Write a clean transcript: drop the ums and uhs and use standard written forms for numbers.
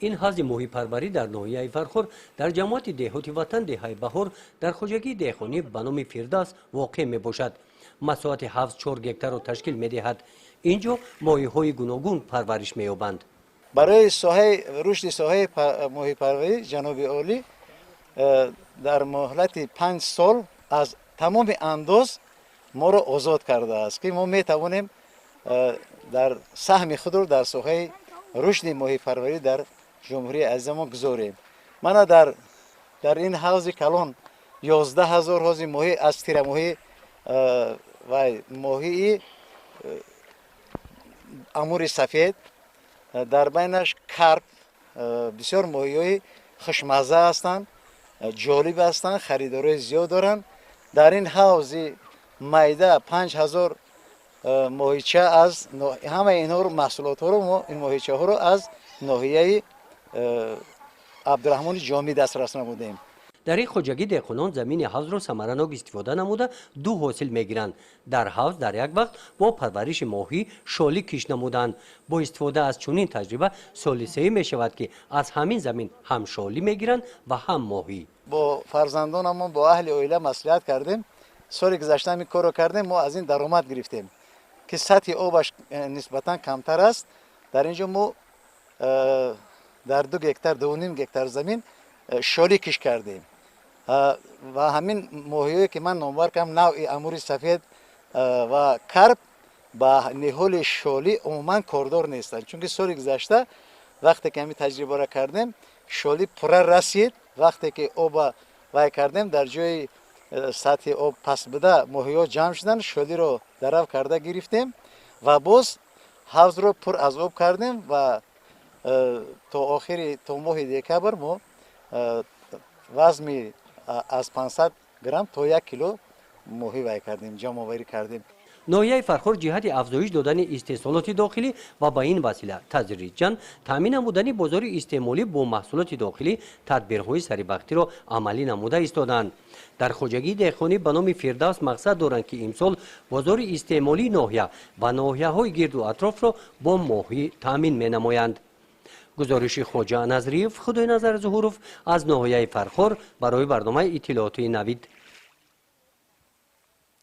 این حوض ماهی پروری در ناحیه فرخور در جماعت دهاتی وطن دهه بهار در خواجگی دهخانی به نام فردوس واقع می باشد. مساحت حوض 4 هکتار را تشکیل می دهد. اینجا ماهی های گوناگون پرورش می یابند. برای رشد ساحه ماهی پروری جناب عالی در مهلت 5 سال از تمام انداز ما را آزاد کرده است که ما می توانیم در سهم خود را در ساحه رشد ماهی پروری در جمهوری عزیز ما گذاریم. من در این حوض کلان 11,000 حوض ماهی از تیر ماهی و ماهی امور سفید در بینش کرپ بسیار ماهی خوشمزه هستند، جالب هستند، خریدارای زیاد دارند. در این حوض میده 5,000 ماهیچه از همه اینها رو محصولات ها رو ما این ماهیچه ها رو از ناحیه عبدالرحمن جامی دسترس نمودیم. در این خواجگی دهقانان زمین حوض را ثمرناک استفاده نموده 2 حاصل میگیرند. در حوض در یک وقت با پرورش ماهی شالی کش نمودند. با استفاده از چنین تجربه سال 3 می شود که از همین زمین هم شالی میگیرند و هم ماهی. با فرزندانمون با اهل عائله مصلحت کردیم. سال گذشته می کارو کردیم، ما از این درآمد گرفتیم که سطح آبش نسبتا کمتر است. در اینجا ما در 2 هکتار 2.5 هکتار زمین شالی کش کردیم و همین ماهیایی که من نامور کردم نوع امور سفید و کرپ با نهال شالی عموما کاردار نیستند، چون که سال گذشته وقتی که همین تجربه را کردیم شالی پر رسید. وقتی که آب وای کردیم در جای سطح آب پس بده ماهی‌ها جمع شدن، شالی رو درو کرده گرفتیم و باز حوض رو پر از آب کردیم و تا ماه دکبر ما وزن از 500 گرم تا 1 کیلو ماهی وای کردیم، جمع آوری کردیم. ناحیه فرخور جهت افزایش دادن استحصالات داخلی و با این وسیله تدریجاً تامین نمودن بازار استعمالی با محصولات داخلی تدبیرهای سریبختی را عملی نموده ایستادند. در خواجگی دهخانی به نام فردوس مقصد دارند که امسال بازار استعمالی ناحیه و ناحیه‌های گرد و اطراف را با ماهی تامین می نمایند. گزارش خواجه نظریف خدای نظر ظهوروف از ناحیه فرخور برای برنامه اطلاعاتی نوید.